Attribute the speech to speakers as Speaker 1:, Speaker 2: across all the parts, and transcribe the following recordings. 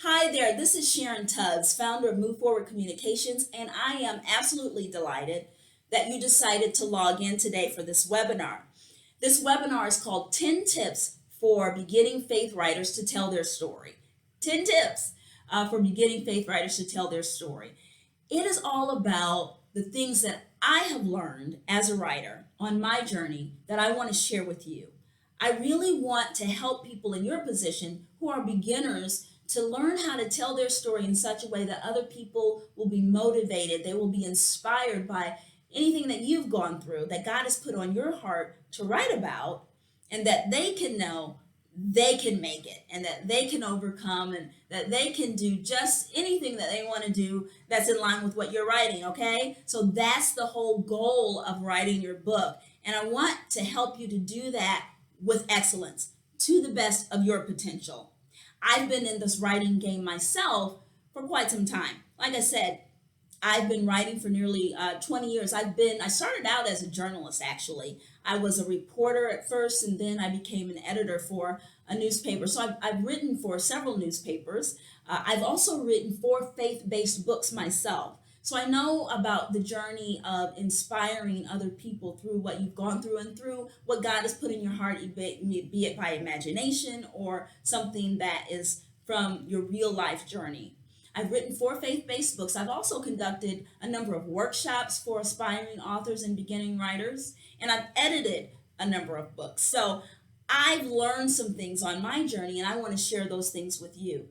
Speaker 1: Hi there, this is Sharon Tubbs, founder of Move Forward Communications, and I am absolutely delighted that you decided to log in today for this webinar. This webinar is called 10 Tips for Beginning Faith Writers to Tell Their Story. 10 tips for beginning faith writers to tell their story. It is all about the things that I have learned as a writer on my journey that I want to share with you. I really want to help people in your position who are beginners to learn how to tell their story in such a way that other people will be motivated, they will be inspired by anything that you've gone through, that God has put on your heart to write about, and that they can know they can make it and that they can overcome and that they can do just anything that they want to do that's in line with what you're writing, okay? So that's the whole goal of writing your book. And I want to help you to do that with excellence to the best of your potential. I've been in this writing game myself for quite some time. Like I said, I've been writing for nearly 20 years. I started out as a journalist, actually. I was a reporter at first, and then I became an editor for a newspaper. So I've written for several newspapers. I've also written 4 faith-based books myself. So I know about the journey of inspiring other people through what you've gone through and through what God has put in your heart, be it by imagination or something that is from your real life journey. I've written 4 faith-based books. I've also conducted a number of workshops for aspiring authors and beginning writers, and I've edited a number of books. So I've learned some things on my journey, and I want to share those things with you.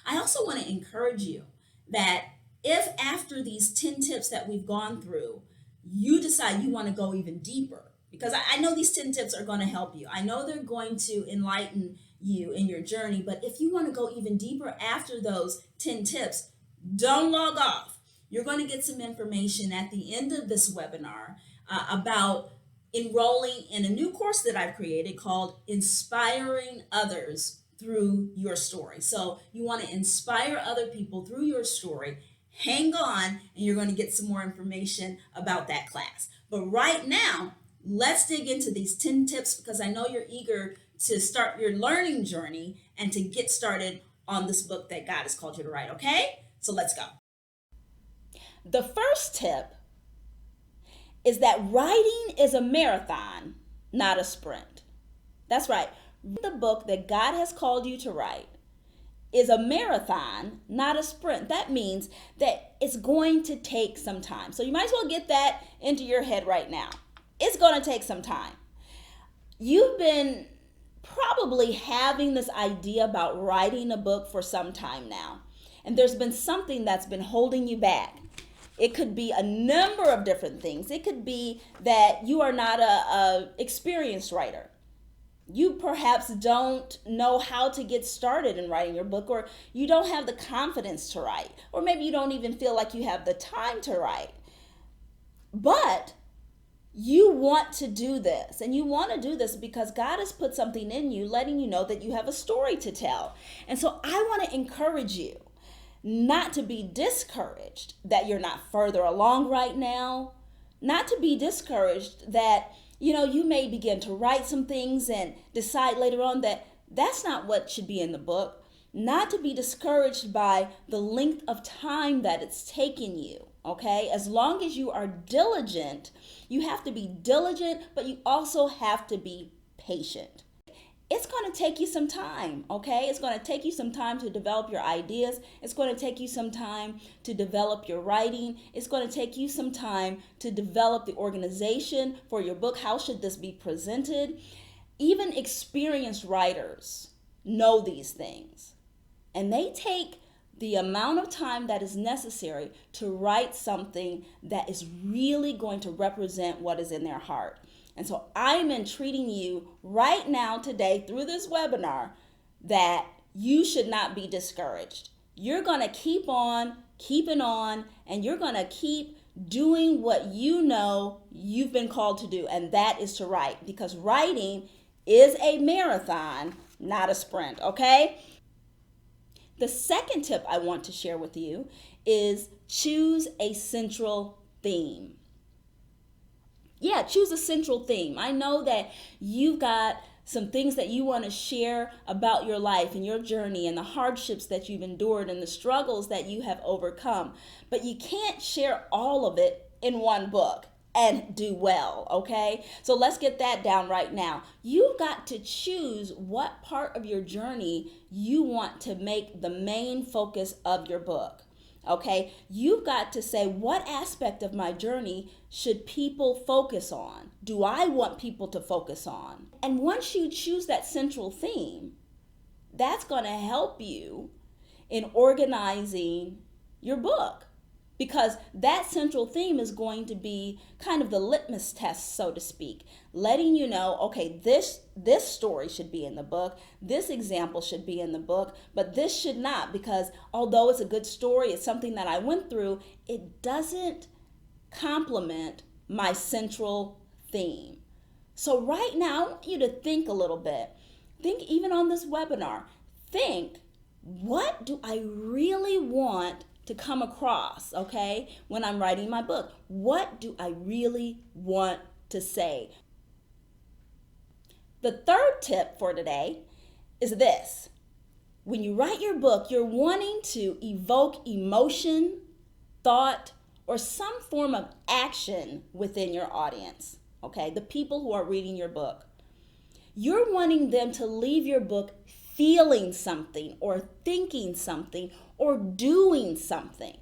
Speaker 1: I also want to encourage you that if after these 10 tips that we've gone through, you decide you want to go even deeper, because I know these 10 tips are going to help you. I know they're going to enlighten you in your journey, but if you want to go even deeper after those 10 tips, don't log off. You're going to get some information at the end of this webinar about enrolling in a new course that I've created called Inspiring Others Through Your Story. So you want to inspire other people through your story. Hang on, and you're going to get some more information about that class. But right now, let's dig into these 10 tips, because I know you're eager to start your learning journey and to get started on this book that God has called you to write, okay? So let's go. The first tip is that writing is a marathon, not a sprint. That's right. The book that God has called you to write is a marathon, not a sprint. That means that it's going to take some time. So you might as well get that into your head right now. It's going to take some time. You've been probably having this idea about writing a book for some time now, and there's been something that's been holding you back. It could be a number of different things. It could be that you are not a experienced writer. You perhaps don't know how to get started in writing your book, or you don't have the confidence to write, or maybe you don't even feel like you have the time to write. But you want to do this, and you want to do this because God has put something in you, letting you know that you have a story to tell. And so I want to encourage you not to be discouraged that you're not further along right now, not to be discouraged that, you may begin to write some things and decide later on that that's not what should be in the book, not to be discouraged by the length of time that it's taken you. Okay, as long as you are diligent, you have to be diligent, but you also have to be patient. It's going to take you some time, okay? It's going to take you some time to develop your ideas. It's going to take you some time to develop your writing. It's going to take you some time to develop the organization for your book. How should this be presented? Even experienced writers know these things, and they take the amount of time that is necessary to write something that is really going to represent what is in their heart. And so I'm entreating you right now today through this webinar that you should not be discouraged. You're going to keep on keeping on, and you're going to keep doing what you know you've been called to do, and that is to write, because writing is a marathon, not a sprint, okay? The second tip I want to share with you is choose a central theme. Yeah, choose a central theme. I know that you've got some things that you want to share about your life and your journey and the hardships that you've endured and the struggles that you have overcome. But you can't share all of it in one book and do well, okay? So let's get that down right now. You've got to choose what part of your journey you want to make the main focus of your book, okay? You've got to say, what aspect of my journey should people focus on? Do I want people to focus on? And once you choose that central theme, that's going to help you in organizing your book. Because that central theme is going to be kind of the litmus test, so to speak, letting you know, okay, this story should be in the book, this example should be in the book, but this should not, because although it's a good story, it's something that I went through, it doesn't complement my central theme. So right now, I want you to think a little bit. Think even on this webinar. Think, what do I really want to come across, okay, when I'm writing my book? What do I really want to say? The third tip for today is this. When you write your book, you're wanting to evoke emotion, thought, or some form of action within your audience, okay, the people who are reading your book. You're wanting them to leave your book feeling something or thinking something or doing something.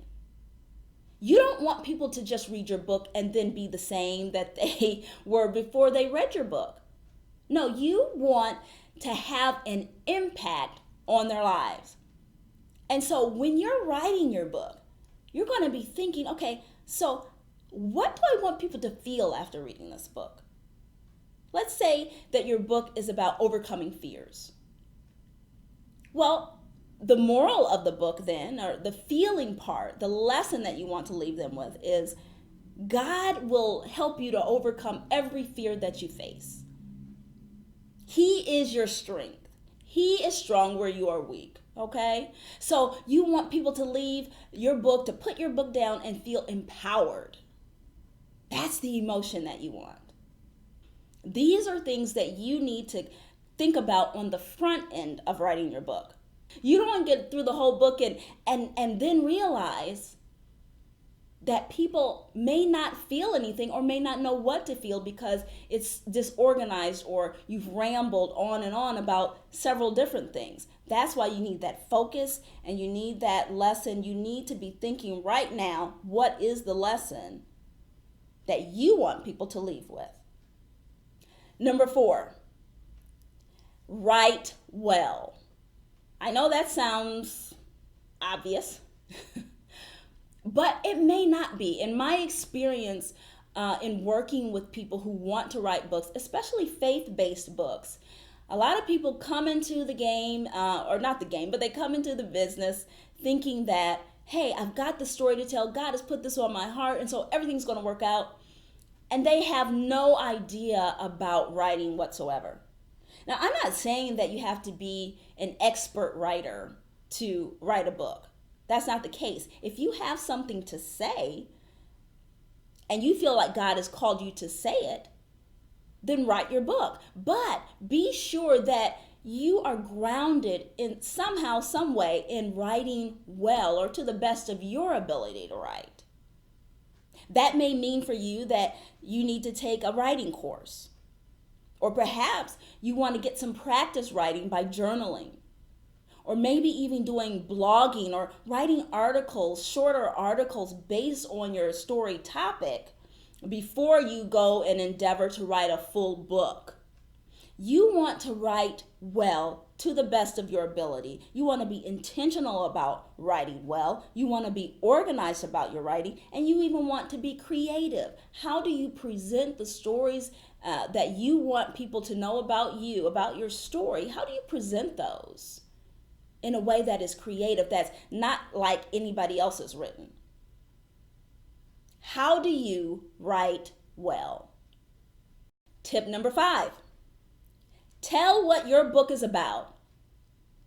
Speaker 1: You don't want people to just read your book and then be the same that they were before they read your book. No, you want to have an impact on their lives. And so when you're writing your book, you're going to be thinking, okay, so what do I want people to feel after reading this book? Let's say that your book is about overcoming fears. Well, the moral of the book then, or the feeling part, the lesson that you want to leave them with is God will help you to overcome every fear that you face. He is your strength. He is strong where you are weak, okay? So you want people to leave your book, to put your book down and feel empowered. That's the emotion that you want. These are things that you need to think about on the front end of writing your book. You don't want to get through the whole book and then realize that people may not feel anything or may not know what to feel because it's disorganized or you've rambled on and on about several different things. That's why you need that focus and you need that lesson. You need to be thinking right now, what is the lesson that you want people to leave with? Number 4, write well. I know that sounds obvious, but it may not be. In my experience in working with people who want to write books, especially faith-based books, a lot of people come into the game, or not the game, but they come into the business thinking that, hey, I've got the story to tell. God has put this on my heart, and so everything's going to work out. And they have no idea about writing whatsoever. Now, I'm not saying that you have to be an expert writer to write a book. That's not the case. If you have something to say and you feel like God has called you to say it, then write your book. But be sure that you are grounded in somehow, some way in writing well or to the best of your ability to write. That may mean for you that you need to take a writing course. Or perhaps you want to get some practice writing by journaling. Or maybe even doing blogging or writing articles, shorter articles based on your story topic before you go and endeavor to write a full book. You want to write well to the best of your ability. You want to be intentional about writing well. You want to be organized about your writing, and you even want to be creative. How do you present the stories that you want people to know about you, about your story? How do you present those in a way that is creative, that's not like anybody else has written? How do you write well? Tip number 5. Tell what your book is about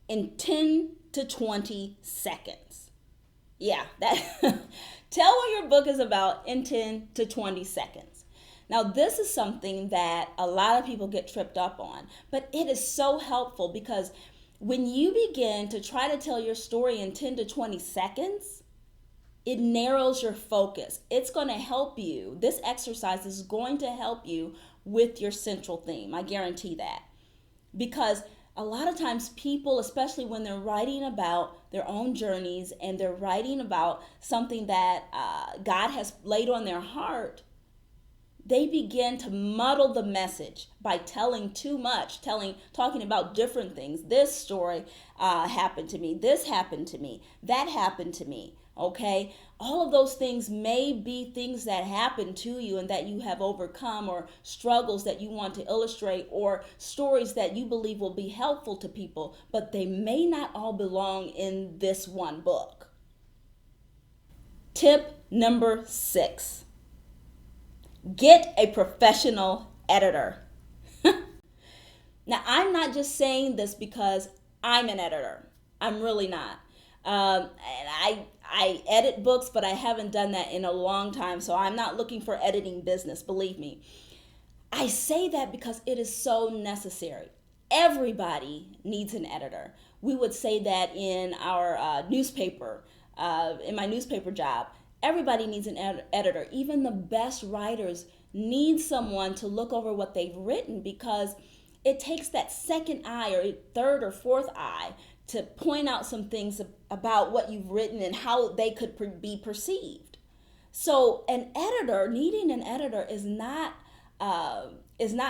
Speaker 1: in 10 to 20 seconds. Yeah, that tell what your book is about in 10 to 20 seconds. Now, this is something that a lot of people get tripped up on, but it is so helpful because when you begin to try to tell your story in 10 to 20 seconds, it narrows your focus. It's going to help you. This exercise is going to help you with your central theme. I guarantee that. Because a lot of times people, especially when they're writing about their own journeys and they're writing about something that God has laid on their heart, they begin to muddle the message by telling too much, talking about different things. This story happened to me. This happened to me. That happened to me. Okay? All of those things may be things that happen to you and that you have overcome, or struggles that you want to illustrate, or stories that you believe will be helpful to people, but they may not all belong in this one book. Tip number 6. Get a professional editor. Now, I'm not just saying this because I'm an editor. I'm really not. And I edit books, but I haven't done that in a long time, so I'm not looking for editing business, believe me. I say that because it is so necessary. Everybody needs an editor. We would say that in our newspaper, in my newspaper job. Everybody needs an editor. Even the best writers need someone to look over what they've written, because it takes that second eye or third or fourth eye to point out some things about what you've written and how they could be perceived. So needing an editor is not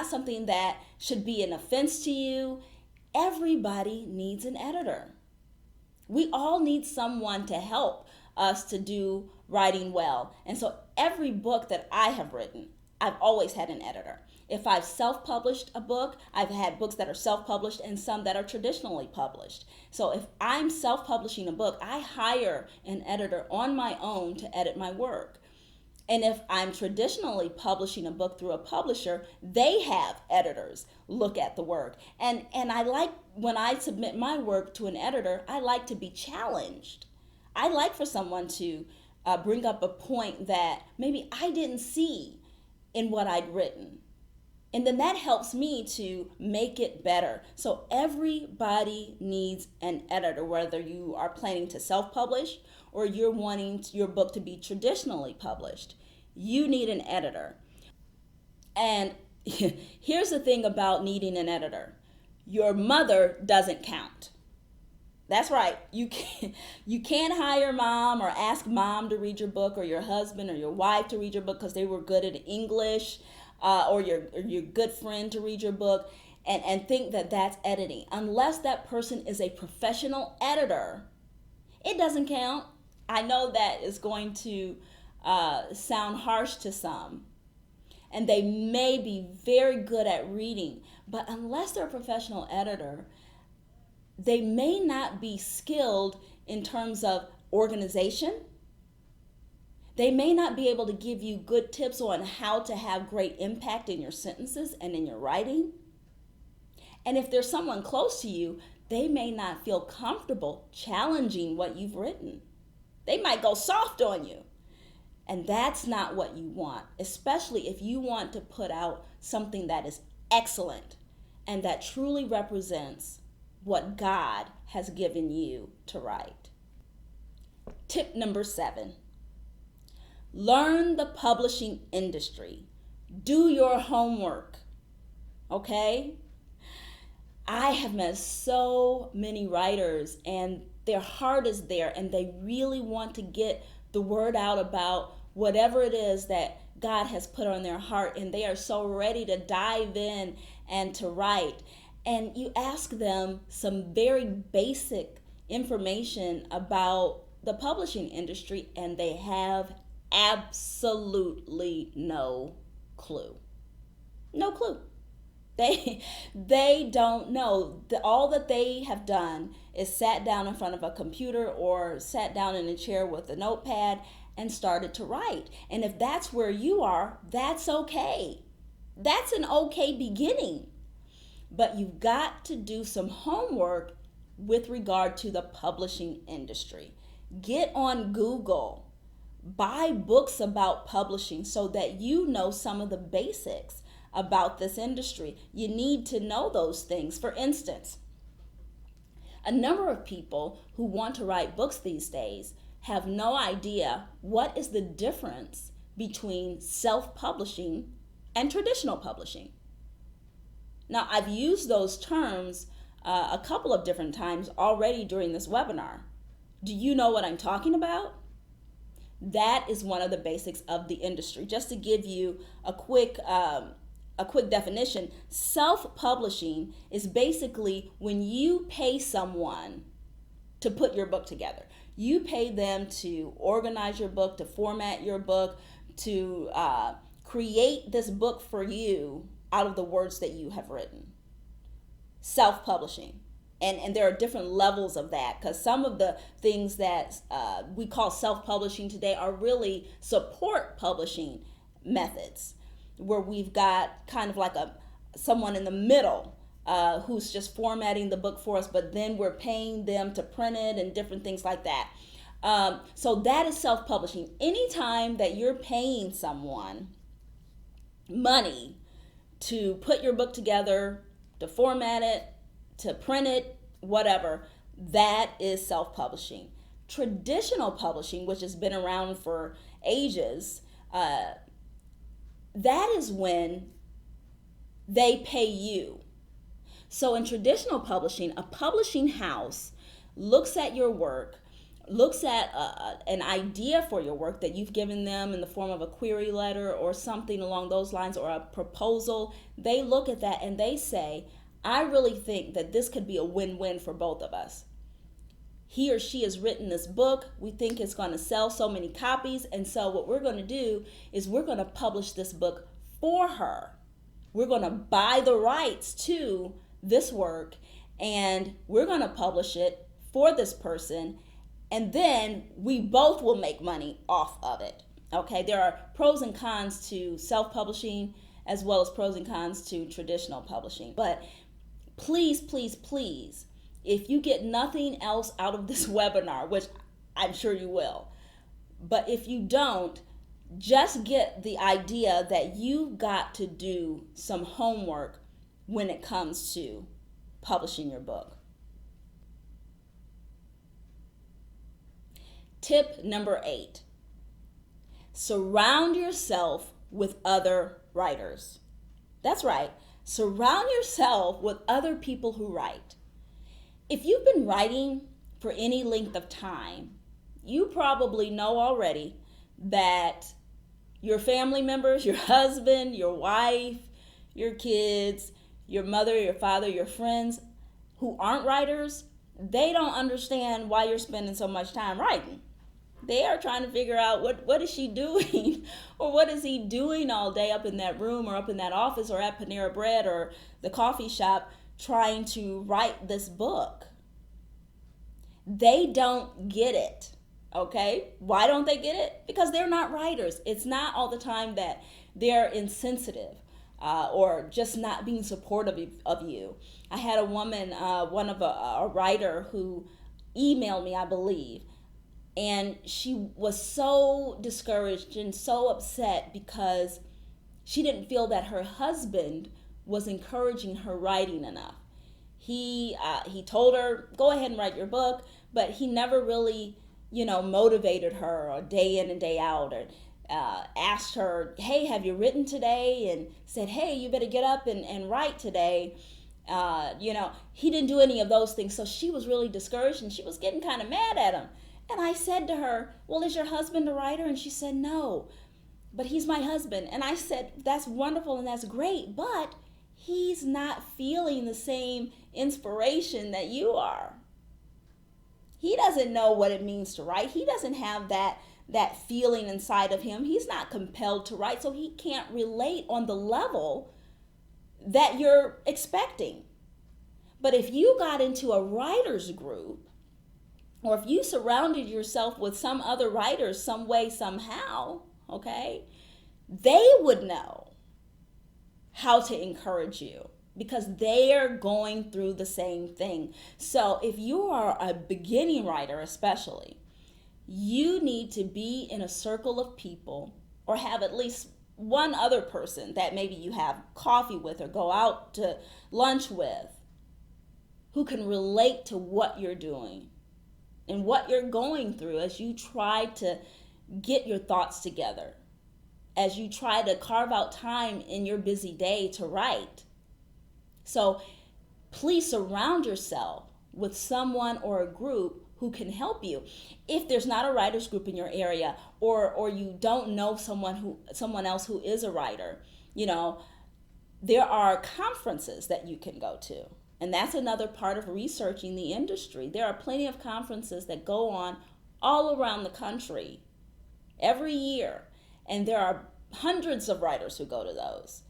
Speaker 1: something that should be an offense to you. Everybody needs an editor. We all need someone to help us to do writing well. And so every book that I have written, I've always had an editor. If I've self-published a book, I've had books that are self-published and some that are traditionally published. So if I'm self-publishing a book, I hire an editor on my own to edit my work. And if I'm traditionally publishing a book through a publisher, they have editors look at the work. And I like, when I submit my work to an editor, I like to be challenged. I like for someone to bring up a point that maybe I didn't see in what I'd written. And then that helps me to make it better. So everybody needs an editor, whether you are planning to self-publish or you're wanting your book to be traditionally published. You need an editor. And here's the thing about needing an editor. Your mother doesn't count. That's right. You can't hire mom or ask mom to read your book, or your husband or your wife to read your book because they were good at English, or your good friend to read your book, and think that that's editing. Unless that person is a professional editor, it doesn't count. I know that is going to sound harsh to some, and they may be very good at reading, but unless they're a professional editor, they may not be skilled in terms of organization. They may not be able to give you good tips on how to have great impact in your sentences and in your writing. And if there's someone close to you, they may not feel comfortable challenging what you've written. They might go soft on you. And that's not what you want, especially if you want to put out something that is excellent and that truly represents what God has given you to write. Tip number 7. Learn the publishing industry. Do your homework. Okay? I have met so many writers, and their heart is there, and they really want to get the word out about whatever it is that God has put on their heart, and they are so ready to dive in and to write. And you ask them some very basic information about the publishing industry, and they have absolutely no clue. No clue. They don't know. All that they have done is sat down in front of a computer or sat down in a chair with a notepad and started to write. And if that's where you are, that's okay. That's an okay beginning. But you've got to do some homework with regard to the publishing industry. Get on Google. buy books about publishing so that you know some of the basics about this industry. You need to know those things. For instance, a number of people who want to write books these days have no idea what is the difference between self-publishing and traditional publishing. Now, I've used those terms a couple of different times already during this webinar. Do you know what I'm talking about? That is one of the basics of the industry. Just to give you a quick definition, self-publishing is basically when you pay someone to put your book together. You pay them to organize your book, to format your book, to create this book for you out of the words that you have written. Self-publishing. And there are different levels of that, because some of the things that we call self-publishing today are really support publishing methods, where we've got kind of like someone in the middle who's just formatting the book for us, but then we're paying them to print it and different things like that. So that is self-publishing. Anytime that you're paying someone money to put your book together, to format it, to print it, whatever, that is self-publishing. Traditional publishing, which has been around for ages, that is when they pay you. So in traditional publishing, a publishing house looks at your work, looks at an idea for your work that you've given them in the form of a query letter or something along those lines, or a proposal. They look at that and they say, I really think that this could be a win-win for both of us. He or she has written this book. We think it's going to sell so many copies. And so what we're going to do is we're going to publish this book for her. We're going to buy the rights to this work and we're going to publish it for this person. And then we both will make money off of it. Okay, there are pros and cons to self-publishing as well as pros and cons to traditional publishing. But please, please, please, if you get nothing else out of this webinar, which I'm sure you will, but if you don't, just get the idea that you've got to do some homework when it comes to publishing your book. Tip number 8, surround yourself with other writers. That's right, surround yourself with other people who write. If you've been writing for any length of time, you probably know already that your family members, your husband, your wife, your kids, your mother, your father, your friends who aren't writers, they don't understand why you're spending so much time writing. They are trying to figure out what is she doing or what is he doing all day up in that room or up in that office or at Panera Bread or the coffee shop trying to write this book. They don't get it, okay? Why don't they get it? Because they're not writers. It's not all the time that they're insensitive or just not being supportive of you. I had a woman, a writer who emailed me, I believe, and she was so discouraged and so upset because she didn't feel that her husband was encouraging her writing enough. He told her, go ahead and write your book, but he never really, motivated her or day in and day out or asked her, hey, have you written today? And said, hey, you better get up and write today. He didn't do any of those things. So she was really discouraged and she was getting kind of mad at him. And I said to her, well, is your husband a writer? And she said, no, but he's my husband. And I said, that's wonderful and that's great, but he's not feeling the same inspiration that you are. He doesn't know what it means to write. He doesn't have that feeling inside of him. He's not compelled to write, so he can't relate on the level that you're expecting. But if you got into a writer's group, or if you surrounded yourself with some other writers some way, somehow, okay, they would know how to encourage you because they're going through the same thing. So if you are a beginning writer especially, You need to be in a circle of people or have at least one other person that maybe you have coffee with or go out to lunch with who can relate to what you're doing and what you're going through as you try to get your thoughts together, as you try to carve out time in your busy day to write. So please surround yourself with someone or a group who can help you. If there's not a writers group in your area, or you don't know someone else who is a writer, there are conferences that you can go to. And that's another part of researching the industry. There are plenty of conferences that go on all around the country every year. And there are hundreds of writers who go to those.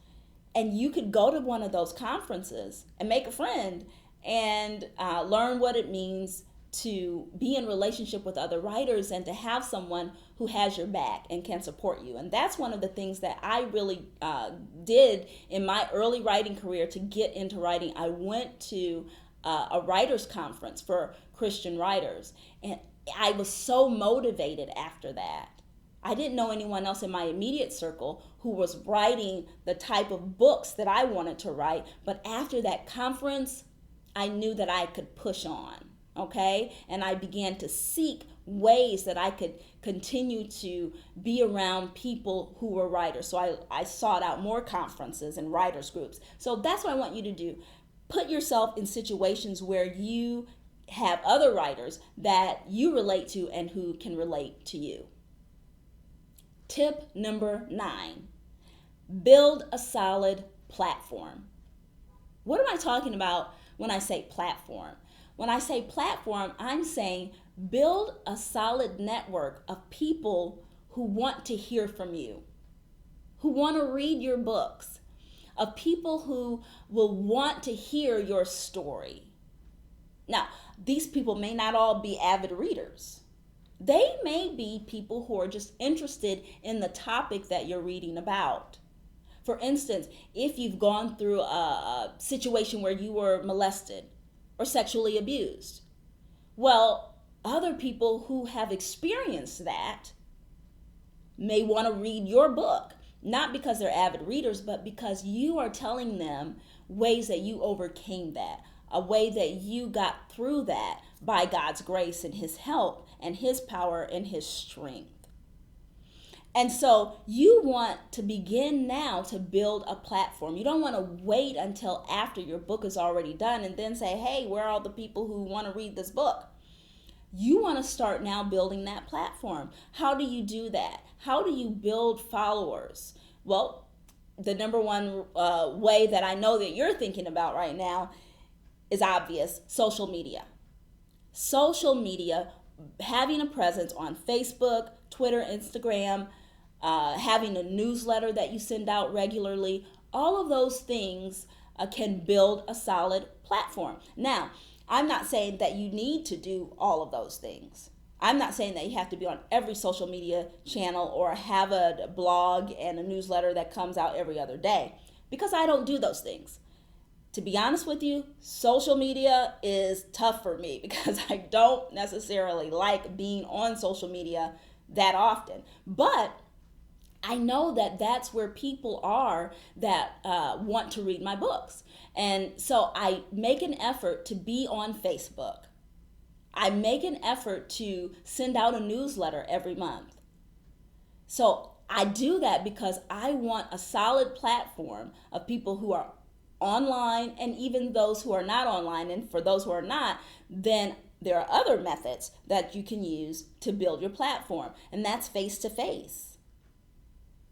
Speaker 1: And you could go to one of those conferences and make a friend and learn what it means to be in relationship with other writers and to have someone who has your back and can support you. And that's one of the things that I really did in my early writing career to get into writing. I went to a writers conference for Christian writers, and I was so motivated after that. I didn't know anyone else in my immediate circle who was writing the type of books that I wanted to write, but after that conference, I knew that I could push on. Okay, and I began to seek ways that I could continue to be around people who were writers. So I sought out more conferences and writers groups. So that's what I want you to do. Put yourself in situations where you have other writers that you relate to and who can relate to you. Tip number 9, build a solid platform. What am I talking about when I say platform? When I say platform, I'm saying build a solid network of people who want to hear from you, who want to read your books, of people who will want to hear your story. Now, these people may not all be avid readers. They may be people who are just interested in the topic that you're reading about. For instance, if you've gone through a situation where you were molested or sexually abused, well, other people who have experienced that may want to read your book, not because they're avid readers, but because you are telling them ways that you overcame that, a way that you got through that by God's grace and His help and His power and His strength. And so you want to begin now to build a platform. You don't want to wait until after your book is already done and then say, hey, where are all the people who want to read this book? You want to start now building that platform. How do you do that? How do you build followers? Well, the number one way that I know that you're thinking about right now is obvious: social media. Social media, having a presence on Facebook, Twitter, Instagram, having a newsletter that you send out regularly, all of those things can build a solid platform. Now, I'm not saying that you need to do all of those things. I'm not saying that you have to be on every social media channel or have a blog and a newsletter that comes out every other day, because I don't do those things. To be honest with you, social media is tough for me because I don't necessarily like being on social media that often. But I know that that's where people are that want to read my books. And so I make an effort to be on Facebook. I make an effort to send out a newsletter every month. So I do that because I want a solid platform of people who are online and even those who are not online. And for those who are not, then there are other methods that you can use to build your platform, and that's face-to-face.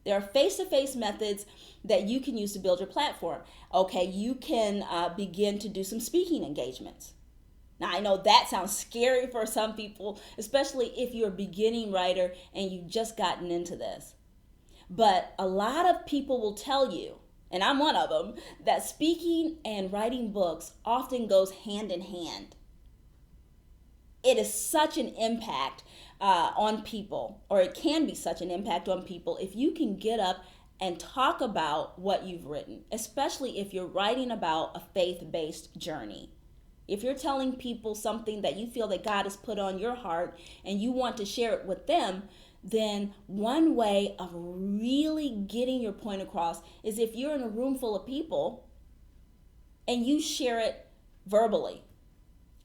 Speaker 1: There are face-to-face methods that you can use to build your platform. Okay, you can begin to do some speaking engagements. Now, I know that sounds scary for some people, especially if you're a beginning writer and you've just gotten into this. But a lot of people will tell you, and I'm one of them, that speaking and writing books often goes hand in hand. It is such an impact on people, or it can be such an impact on people if you can get up and talk about what you've written, especially if you're writing about a faith-based journey. If you're telling people something that you feel that God has put on your heart and you want to share it with them, then one way of really getting your point across is if you're in a room full of people and you share it verbally.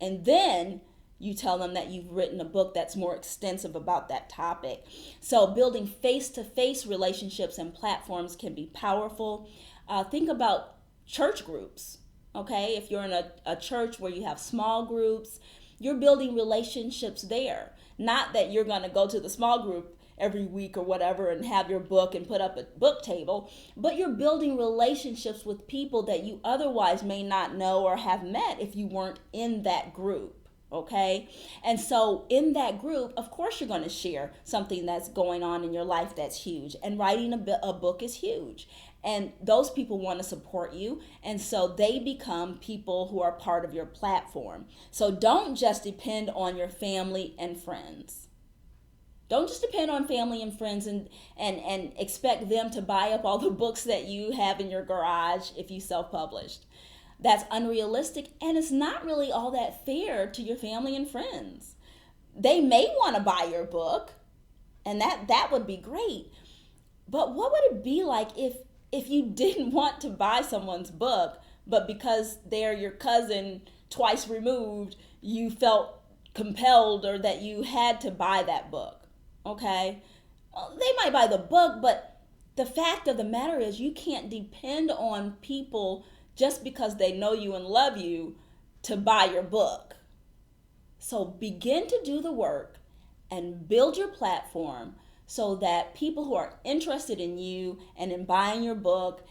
Speaker 1: And then you tell them that you've written a book that's more extensive about that topic. So building face-to-face relationships and platforms can be powerful. Think about church groups, okay? If you're in a church where you have small groups, you're building relationships there. Not that you're going to go to the small group every week or whatever and have your book and put up a book table, but you're building relationships with people that you otherwise may not know or have met if you weren't in that group. Okay. And so in that group, of course, you're going to share something that's going on in your life that's huge. And writing a book is huge. And those people want to support you. And so they become people who are part of your platform. So don't just depend on your family and friends. Don't just depend on family and friends and expect them to buy up all the books that you have in your garage if you self-published. That's unrealistic, and it's not really all that fair to your family and friends. They may want to buy your book, and that would be great. But what would it be like if you didn't want to buy someone's book, but because they're your cousin twice removed, you felt compelled or that you had to buy that book? Okay, well, they might buy the book, but the fact of the matter is you can't depend on people just because they know you and love you to buy your book. So begin to do the work and build your platform so that people who are interested in you and in buying your book,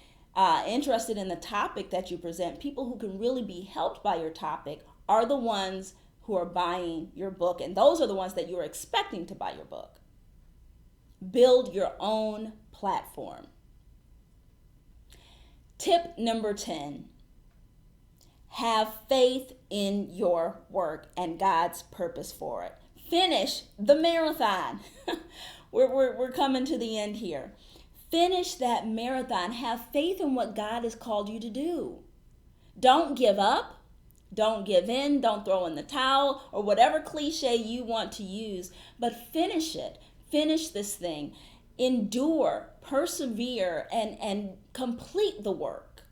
Speaker 1: interested in the topic that you present, people who can really be helped by your topic are the ones who are buying your book. And those are the ones that you're expecting to buy your book. Build your own platform. Tip number 10, have faith in your work and God's purpose for it. Finish the marathon. We're coming to the end here. Finish that marathon. Have faith in what God has called you to do. Don't give up. Don't give in. Don't throw in the towel or whatever cliche you want to use, but finish it. Finish this thing. Endure, persevere, and complete the work.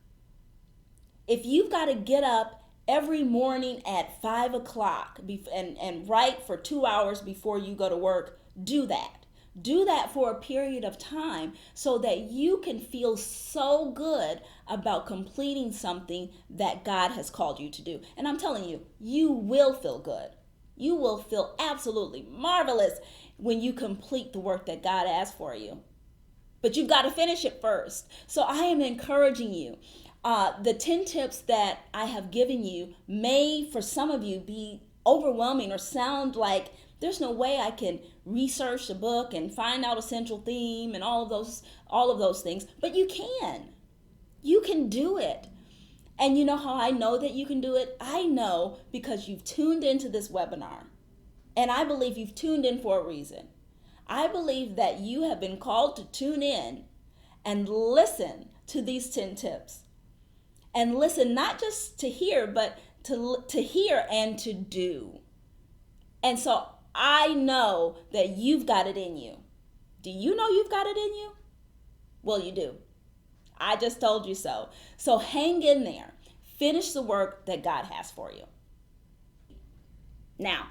Speaker 1: If you've got to get up every morning at 5 o'clock and write for 2 hours before you go to work, do that. Do that for a period of time so that you can feel so good about completing something that God has called you to do. And I'm telling you, you will feel good. You will feel absolutely marvelous when you complete the work that God asked for you. But you've got to finish it first. So I am encouraging you. The 10 tips that I have given you may, for some of you, be overwhelming or sound like there's no way I can research a book and find out a central theme and all of those things. But you can. You can do it. And you know how I know that you can do it? I know because you've tuned into this webinar. And I believe you've tuned in for a reason. I believe that you have been called to tune in and listen to these 10 tips. And listen not just to hear, but to hear and to do. And so I know that you've got it in you. Do you know you've got it in you? Well, you do. I just told you so. So hang in there. Finish the work that God has for you. Now,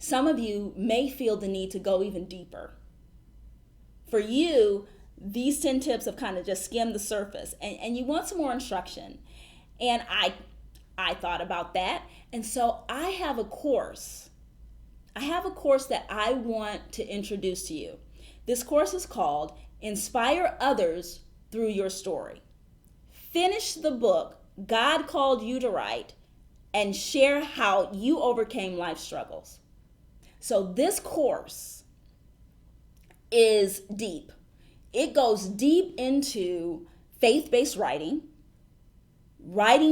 Speaker 1: some of you may feel the need to go even deeper. For you, these 10 tips have kind of just skimmed the surface and you want some more instruction. And I thought about that. And so I have a course. That I want to introduce to you. This course is called Inspire Others Through Your Story. Finish the book God called you to write and share how you overcame life struggles. So this course is deep. It goes deep into faith-based writing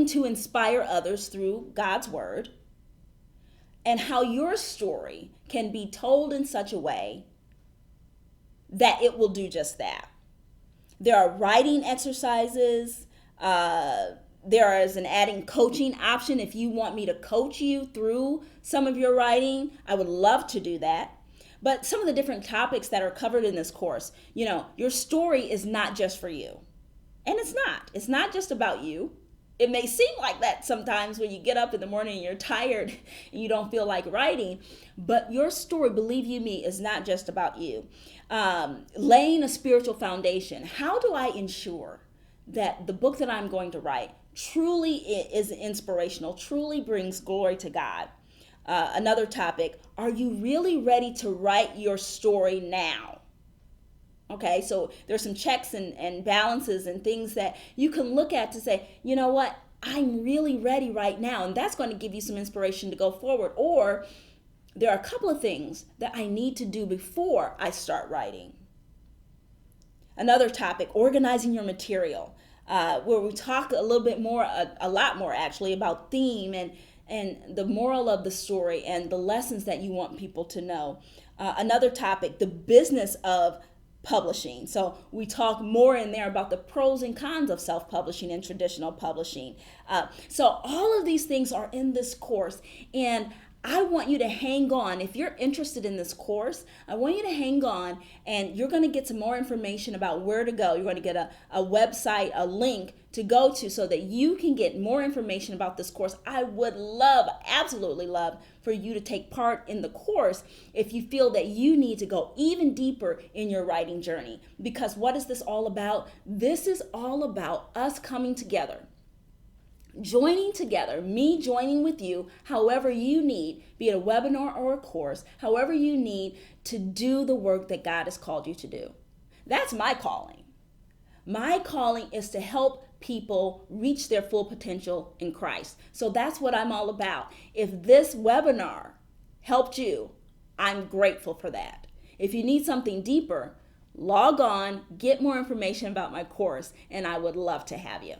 Speaker 1: to inspire others through God's word, and how your story can be told in such a way that it will do just that. There are writing exercises. There is an adding coaching option. If you want me to coach you through some of your writing, I would love to do that. But some of the different topics that are covered in this course, your story is not just for you. And it's not. It's not just about you. It may seem like that sometimes when you get up in the morning and you're tired and you don't feel like writing, but your story, believe you me, is not just about you. Laying a spiritual foundation. How do I ensure that the book that I'm going to write truly is inspirational, truly brings glory to God? Another topic, are you really ready to write your story now? Okay, so there's some checks and balances and things that you can look at to say, you know what, I'm really ready right now. And that's going to give you some inspiration to go forward. Or there are a couple of things that I need to do before I start writing. Another topic, organizing your material, where we talk a little bit more, a lot more actually, about theme and the moral of the story and the lessons that you want people to know. Another topic, the business of publishing. So we talk more in there about the pros and cons of self-publishing and traditional publishing. So all of these things are in this course, and I want you to hang on. If you're interested in this course, I want you to hang on, and you're going to get some more information about where to go. You're going to get a website, a link to go to so that you can get more information about this course. I would love, absolutely love, for you to take part in the course if you feel that you need to go even deeper in your writing journey. Because what is this all about? This is all about us coming together. Joining together, me joining with you, however you need, be it a webinar or a course, however you need to do the work that God has called you to do. That's my calling. My calling is to help people reach their full potential in Christ. So that's what I'm all about. If this webinar helped you, I'm grateful for that. If you need something deeper, log on, get more information about my course, and I would love to have you.